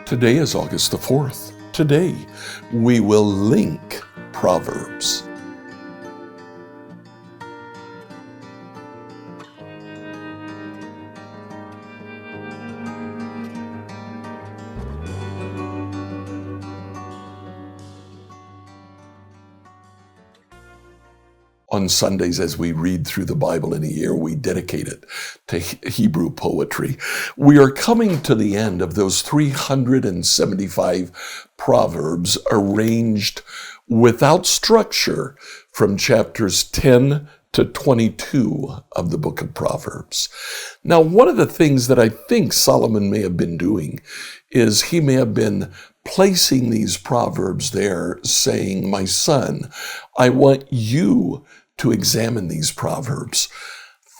Today is August the 4th. Today, we will link Proverbs. On Sundays, as we read through the Bible in a year, we dedicate it to Hebrew poetry. We are coming to the end of those 375 Proverbs arranged without structure from chapters 10 to 22 of the book of Proverbs. Now, one of the things that I think Solomon may have been doing is he may have been placing these proverbs there saying, my son, I want you to examine these proverbs.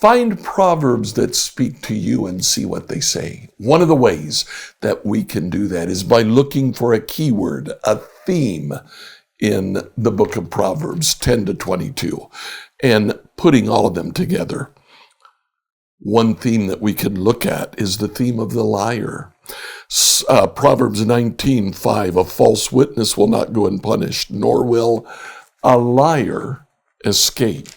Find proverbs that speak to you and see what they say. One of the ways that we can do that is by looking for a keyword, a theme in the book of Proverbs 10 to 22 and putting all of them together. One theme that we can look at is the theme of the liar. Proverbs 19:5, a false witness will not go unpunished, nor will a liar escape.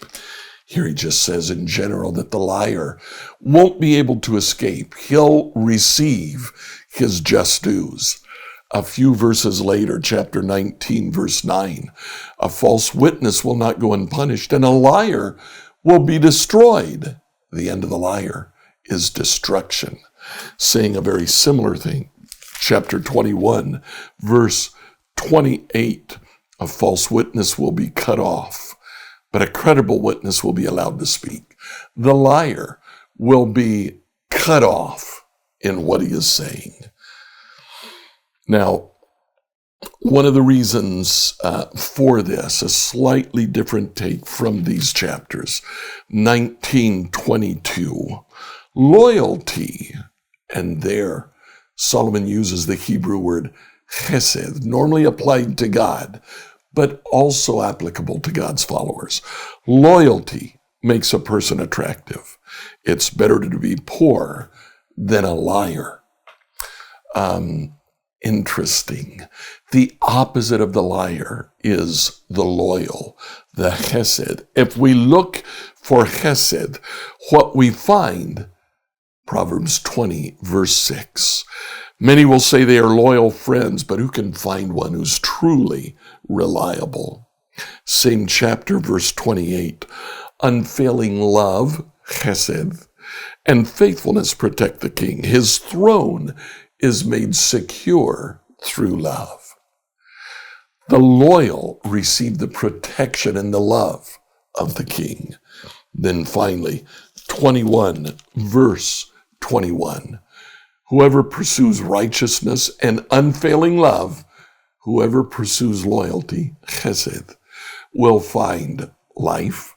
Here he just says in general that the liar won't be able to escape. He'll receive his just dues. A few verses later, chapter 19, verse 9, a false witness will not go unpunished, and a liar will be destroyed. The end of the liar is destruction. Saying a very similar thing. Chapter 21, verse 28, a false witness will be cut off, but a credible witness will be allowed to speak. The liar will be cut off in what he is saying. Now, one of the reasons for this, a slightly different take from these chapters, 19:22, loyalty, and there Solomon uses the Hebrew word chesed, normally applied to God, but also applicable to God's followers. Loyalty makes a person attractive. It's better to be poor than a liar. Interesting. The opposite of the liar is the loyal, the chesed. If we look for chesed, what we find, Proverbs 20, verse 6. Many will say they are loyal friends, but who can find one who's truly reliable? Same chapter, verse 28. Unfailing love, chesed, and faithfulness protect the king. His throne is made secure through love. The loyal receive the protection and the love of the king. Then finally, 21, verse 21. Whoever pursues righteousness and unfailing love, whoever pursues loyalty, chesed, will find life,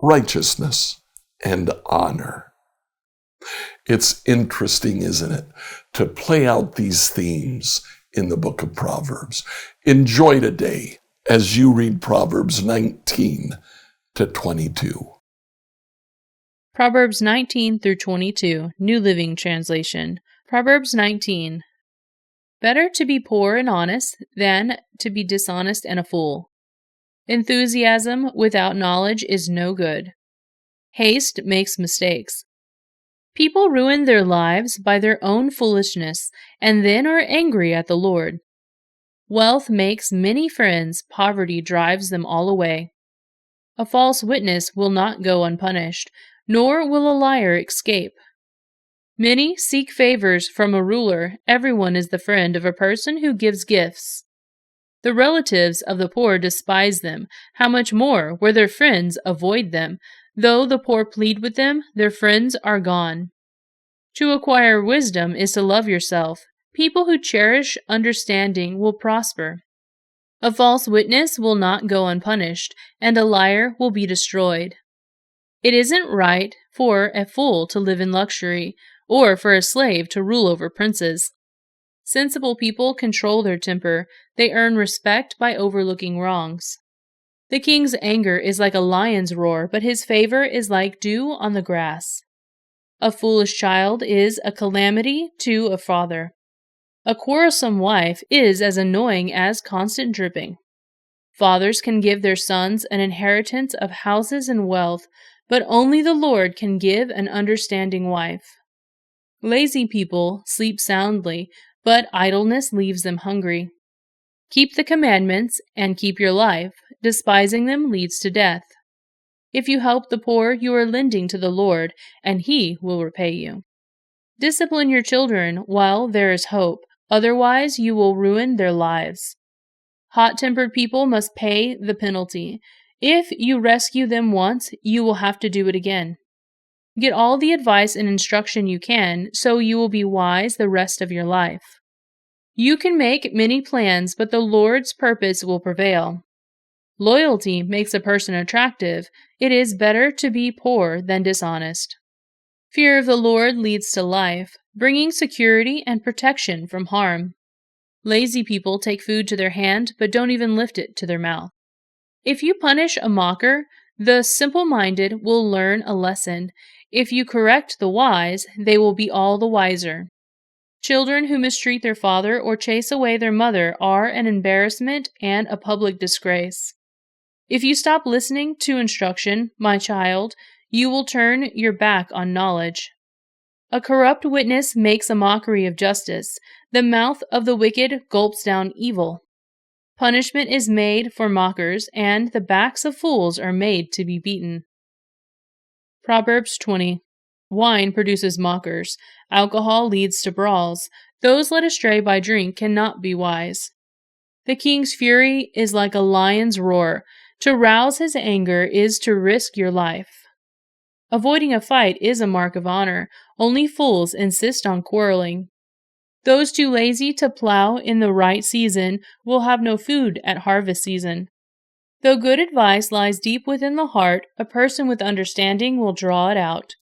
righteousness, and honor. It's interesting, isn't it, to play out these themes in the book of Proverbs. Enjoy today as you read Proverbs 19 to 22. Proverbs 19 through 22, New Living Translation. Proverbs 19. Better to be poor and honest than to be dishonest and a fool. Enthusiasm without knowledge is no good. Haste makes mistakes. People ruin their lives by their own foolishness and then are angry at the Lord. Wealth makes many friends, poverty drives them all away. A false witness will not go unpunished, nor will a liar escape. Many seek favors from a ruler. Everyone is the friend of a person who gives gifts. The relatives of the poor despise them. How much more, where their friends avoid them? Though the poor plead with them, their friends are gone. To acquire wisdom is to love yourself. People who cherish understanding will prosper. A false witness will not go unpunished, and a liar will be destroyed. It isn't right for a fool to live in luxury, or for a slave to rule over princes. Sensible people control their temper. They earn respect by overlooking wrongs. The king's anger is like a lion's roar, but his favor is like dew on the grass. A foolish child is a calamity to a father. A quarrelsome wife is as annoying as constant dripping. Fathers can give their sons an inheritance of houses and wealth, but only the Lord can give an understanding wife. Lazy people sleep soundly, but idleness leaves them hungry. Keep the commandments and keep your life. Despising them leads to death. If you help the poor, you are lending to the Lord, and He will repay you. Discipline your children while there is hope, otherwise you will ruin their lives. Hot-tempered people must pay the penalty. If you rescue them once, you will have to do it again. Get all the advice and instruction you can, so you will be wise the rest of your life. You can make many plans, but the Lord's purpose will prevail. Loyalty makes a person attractive. It is better to be poor than dishonest. Fear of the Lord leads to life, bringing security and protection from harm. Lazy people take food to their hand, but don't even lift it to their mouth. If you punish a mocker, the simple-minded will learn a lesson. If you correct the wise, they will be all the wiser. Children who mistreat their father or chase away their mother are an embarrassment and a public disgrace. If you stop listening to instruction, my child, you will turn your back on knowledge. A corrupt witness makes a mockery of justice. The mouth of the wicked gulps down evil. Punishment is made for mockers, and the backs of fools are made to be beaten. Proverbs 20. Wine produces mockers. Alcohol leads to brawls. Those led astray by drink cannot be wise. The king's fury is like a lion's roar. To rouse his anger is to risk your life. Avoiding a fight is a mark of honor. Only fools insist on quarreling. Those too lazy to plow in the right season will have no food at harvest season. Though good advice lies deep within the heart, a person with understanding will draw it out.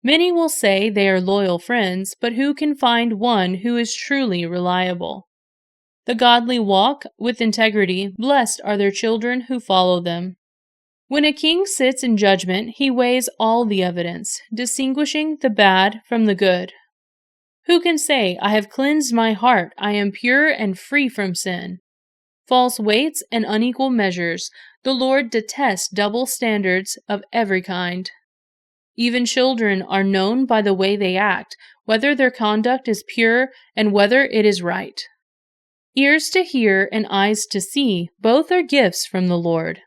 Many will say they are loyal friends, but who can find one who is truly reliable? The godly walk with integrity. Blessed are their children who follow them. When a king sits in judgment, he weighs all the evidence, distinguishing the bad from the good. Who can say, I have cleansed my heart, I am pure and free from sin? False weights and unequal measures. The Lord detests double standards of every kind. Even children are known by the way they act, whether their conduct is pure and whether it is right. Ears to hear and eyes to see, both are gifts from the Lord.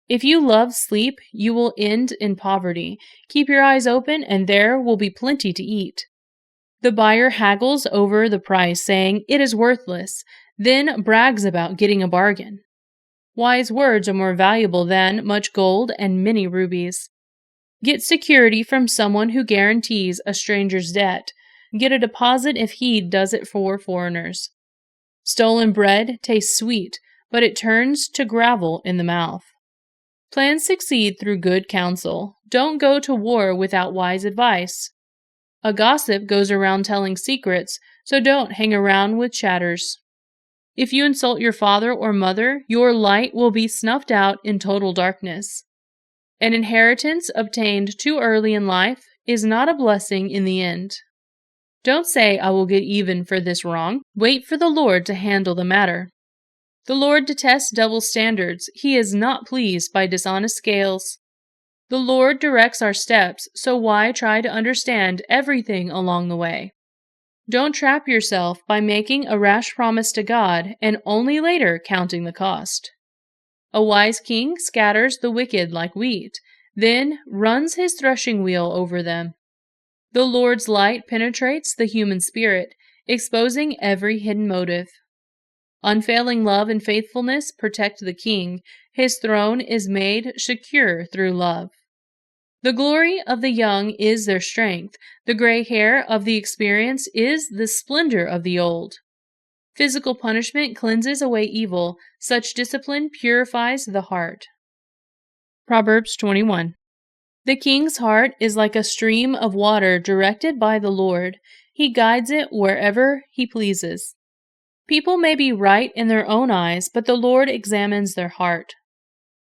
If you love sleep, you will end in poverty. Keep your eyes open, and there will be plenty to eat. The buyer haggles over the price, saying, it is worthless, then brags about getting a bargain. Wise words are more valuable than much gold and many rubies. Get security from someone who guarantees a stranger's debt. Get a deposit if he does it for foreigners. Stolen bread tastes sweet, but it turns to gravel in the mouth. Plans succeed through good counsel. Don't go to war without wise advice. A gossip goes around telling secrets, so don't hang around with chatters. If you insult your father or mother, your light will be snuffed out in total darkness. An inheritance obtained too early in life is not a blessing in the end. Don't say, I will get even for this wrong. Wait for the Lord to handle the matter. The Lord detests double standards. He is not pleased by dishonest scales. The Lord directs our steps, so why try to understand everything along the way? Don't trap yourself by making a rash promise to God and only later counting the cost. A wise king scatters the wicked like wheat, then runs his threshing wheel over them. The Lord's light penetrates the human spirit, exposing every hidden motive. Unfailing love and faithfulness protect the king. His throne is made secure through love. The glory of the young is their strength. The gray hair of the experienced is the splendor of the old. Physical punishment cleanses away evil. Such discipline purifies the heart. Proverbs 21. The king's heart is like a stream of water directed by the Lord. He guides it wherever he pleases. People may be right in their own eyes, but the Lord examines their heart.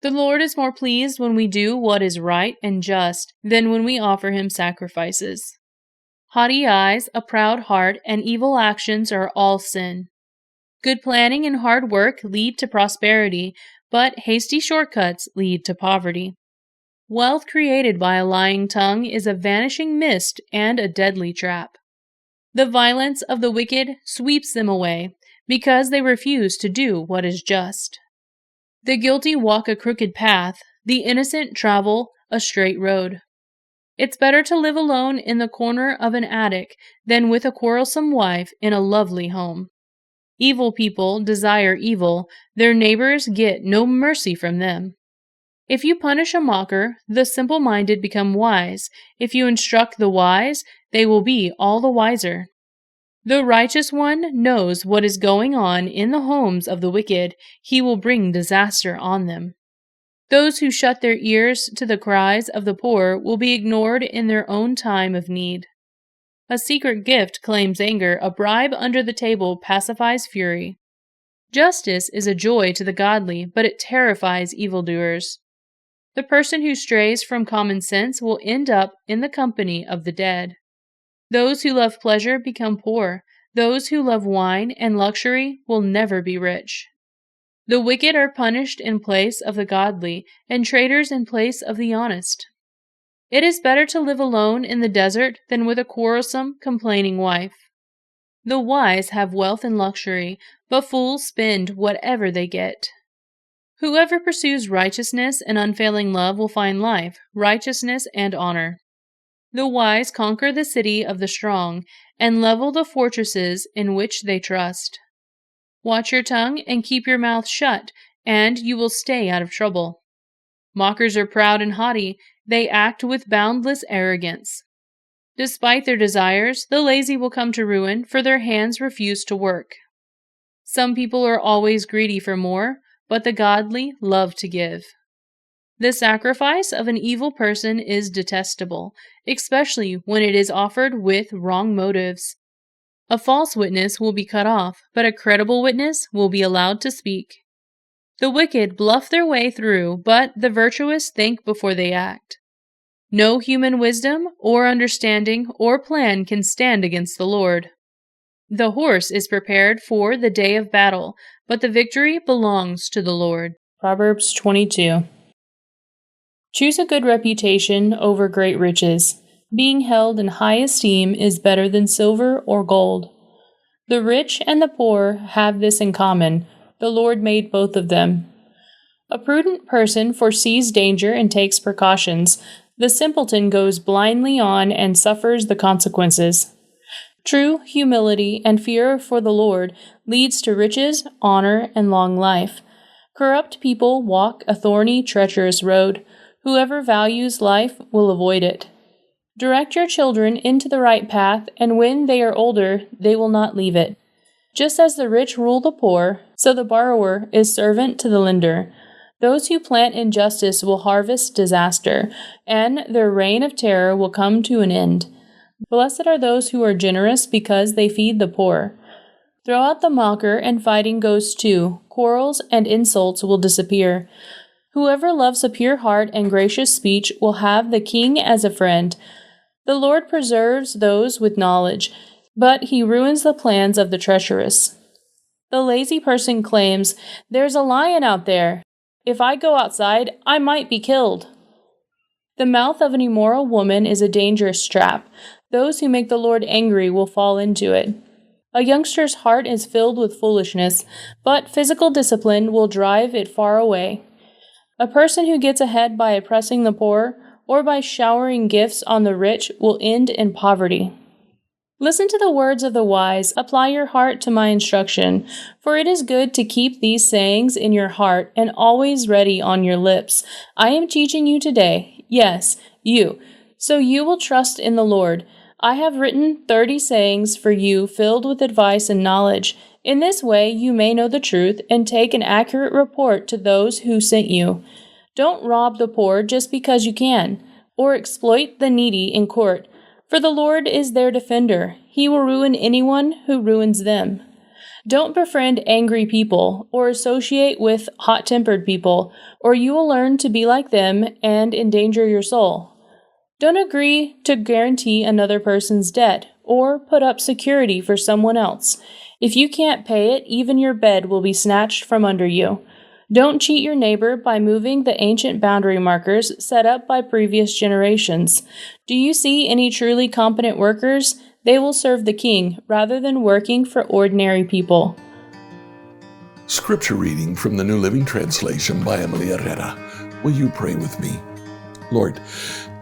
The Lord is more pleased when we do what is right and just than when we offer him sacrifices. Haughty eyes, a proud heart, and evil actions are all sin. Good planning and hard work lead to prosperity, but hasty shortcuts lead to poverty. Wealth created by a lying tongue is a vanishing mist and a deadly trap. The violence of the wicked sweeps them away, because they refuse to do what is just. The guilty walk a crooked path, the innocent travel a straight road. It's better to live alone in the corner of an attic than with a quarrelsome wife in a lovely home. Evil people desire evil, their neighbors get no mercy from them. If you punish a mocker, the simple-minded become wise. If you instruct the wise, they will be all the wiser. The righteous one knows what is going on in the homes of the wicked. He will bring disaster on them. Those who shut their ears to the cries of the poor will be ignored in their own time of need. A secret gift claims anger, a bribe under the table pacifies fury. Justice is a joy to the godly, but it terrifies evildoers. The person who strays from common sense will end up in the company of the dead. Those who love pleasure become poor. Those who love wine and luxury will never be rich. The wicked are punished in place of the godly, and traitors in place of the honest. It is better to live alone in the desert than with a quarrelsome, complaining wife. The wise have wealth and luxury, but fools spend whatever they get. Whoever pursues righteousness and unfailing love will find life, righteousness, and honor. The wise conquer the city of the strong, and level the fortresses in which they trust. Watch your tongue and keep your mouth shut, and you will stay out of trouble. Mockers are proud and haughty. They act with boundless arrogance. Despite their desires, the lazy will come to ruin, for their hands refuse to work. Some people are always greedy for more, but the godly love to give. The sacrifice of an evil person is detestable, especially when it is offered with wrong motives. A false witness will be cut off, but a credible witness will be allowed to speak. The wicked bluff their way through, but the virtuous think before they act. No human wisdom, or understanding, or plan can stand against the Lord. The horse is prepared for the day of battle, but the victory belongs to the Lord. Proverbs 22. Choose a good reputation over great riches. Being held in high esteem is better than silver or gold. The rich and the poor have this in common. The Lord made both of them. A prudent person foresees danger and takes precautions. The simpleton goes blindly on and suffers the consequences. True humility and fear for the Lord leads to riches, honor, and long life. Corrupt people walk a thorny, treacherous road. Whoever values life will avoid it. Direct your children into the right path, and when they are older, they will not leave it. Just as the rich rule the poor, so the borrower is servant to the lender. Those who plant injustice will harvest disaster, and their reign of terror will come to an end. Blessed are those who are generous, because they feed the poor. Throw out the mocker, and fighting goes too. Quarrels and insults will disappear. Whoever loves a pure heart and gracious speech will have the king as a friend. The Lord preserves those with knowledge, but he ruins the plans of the treacherous. The lazy person claims, "There's a lion out there. If I go outside, I might be killed." The mouth of an immoral woman is a dangerous trap. Those who make the Lord angry will fall into it. A youngster's heart is filled with foolishness, but physical discipline will drive it far away. A person who gets ahead by oppressing the poor or by showering gifts on the rich will end in poverty. Listen to the words of the wise, apply your heart to my instruction, for it is good to keep these sayings in your heart and always ready on your lips. I am teaching you today, yes, you, so you will trust in the Lord. I have written 30 sayings for you filled with advice and knowledge. In this way you may know the truth and take an accurate report to those who sent you. Don't rob the poor just because you can, or exploit the needy in court, for the Lord is their defender. He will ruin anyone who ruins them. Don't befriend angry people or associate with hot-tempered people, or you will learn to be like them and endanger your soul. Don't agree to guarantee another person's debt or put up security for someone else. If you can't pay it, even your bed will be snatched from under you. Don't cheat your neighbor by moving the ancient boundary markers set up by previous generations. Do you see any truly competent workers? They will serve the king rather than working for ordinary people. Scripture reading from the New Living Translation by Emily Herrera. Will you pray with me? Lord,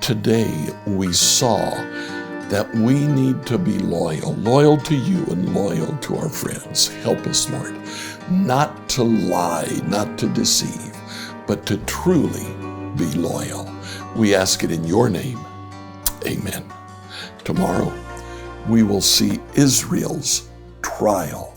today we saw that we need to be loyal to you and loyal to our friends. Help us, Lord, not to lie, not to deceive, but to truly be loyal. We ask it in your name. Amen. Tomorrow, we will see Israel's trial.